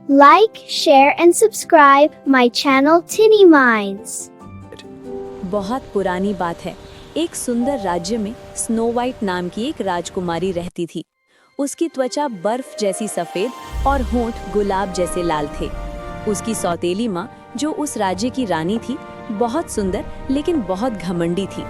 Like, share and subscribe my channel Tinny Minds. बहुत पुरानी बात है। एक सुंदर राज्य में स्नो वाइट नाम की एक राजकुमारी रहती थी। उसकी त्वचा बर्फ जैसी सफेद और होंठ गुलाब जैसे लाल थे। उसकी सौतेली माँ, जो उस राज्य की रानी थी, बहुत सुंदर लेकिन बहुत घमंडी थी।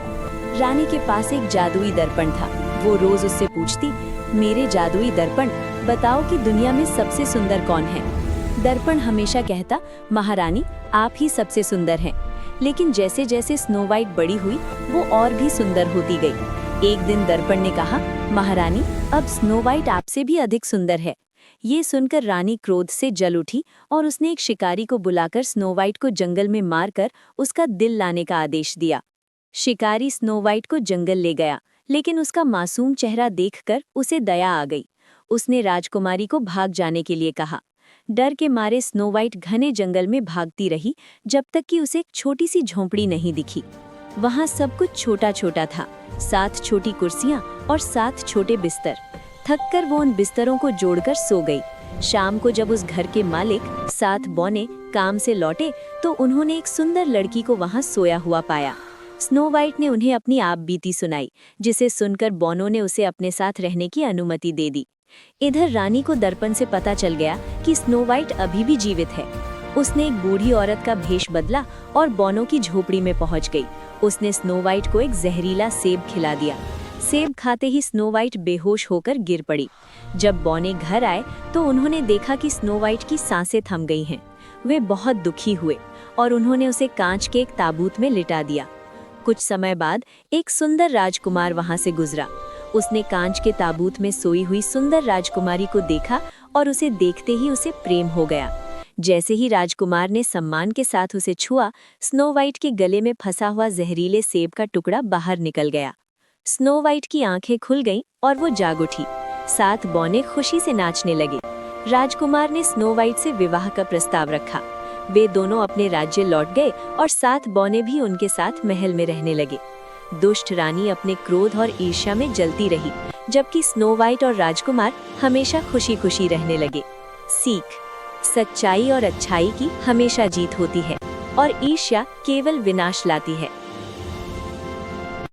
रानी के पास एक जादुई दर्पण था। वो रोज उससे पूछती, मेरे जादुई दर्पण, बताओ कि दुनिया में सबसे सुंदर कौन है। दर्पण हमेशा कहता, महारानी, आप ही सबसे सुंदर हैं। लेकिन जैसे जैसे स्नो वाइट बड़ी हुई, वो और भी सुंदर होती गई। एक दिन दर्पण ने कहा, महारानी, अब स्नो वाइट आपसे भी अधिक सुंदर है। ये सुनकर रानी क्रोध से जल उठी और उसने एक शिकारी को बुलाकर स्नो वाइट को जंगल में मारकर उसका दिल लाने का आदेश दिया। शिकारी स्नो वाइट को जंगल ले गया, लेकिन उसका मासूम चेहरा देखकर उसे दया आ गई। उसने राजकुमारी को भाग जाने के लिए कहा। डर के मारे स्नो वाइट घने जंगल में भागती रही, जब तक कि उसे एक छोटी सी झोंपड़ी नहीं दिखी। वहां सब कुछ छोटा छोटा था, 7 छोटी कुर्सियां और 7 छोटे बिस्तर। थककर वो उन बिस्तरों को जोड़कर सो गई। शाम को जब उस घर के मालिक 7 बौने काम से लौटे, तो उन्होंने एक सुंदर लड़की को वहां सोया हुआ पाया। स्नो वाइट ने उन्हें अपनी आप बीती सुनाई, जिसे सुनकर बौनों ने उसे अपने साथ रहने की अनुमति दे दी। इधर रानी को दर्पण से पता चल गया कि स्नो वाइट अभी भी जीवित है। उसने एक बूढ़ी औरत का भेष बदला और बौनों की झोपड़ी में पहुंच गई। उसने स्नो वाइट को एक जहरीला सेब खिला दिया। सेब खाते ही स्नो वाइट बेहोश होकर गिर पड़ी। जब बौने घर आए तो उन्होंने देखा कि स्नो वाइट की सांसें थम गई हैं। वे बहुत दुखी हुए और उन्होंने उसे कांच के एक ताबूत में लिटा दिया। कुछ समय बाद एक सुंदर राजकुमार वहां से गुजरा। उसने कांच के ताबूत में सोई हुई सुंदर राजकुमारी को देखा और उसे देखते ही उसे प्रेम हो गया। जैसे ही राजकुमार ने सम्मान के साथ उसे छुआ, स्नो वाइट के गले में फंसा हुआ जहरीले सेब का टुकड़ा बाहर निकल गया। स्नो वाइट की आंखें खुल गईं और वो जाग उठी। 7 बौने खुशी से नाचने लगे। राजकुमार ने स्नो वाइट से विवाह का प्रस्ताव रखा। वे दोनों अपने राज्य लौट गए और 7 बौने भी उनके साथ महल में रहने लगे। दुष्ट रानी अपने क्रोध और ईर्ष्या में जलती रही, जबकि स्नो वाइट और राजकुमार हमेशा खुशी खुशी रहने लगे। सीख: सच्चाई और अच्छाई की हमेशा जीत होती है और ईर्ष्या केवल विनाश लाती है।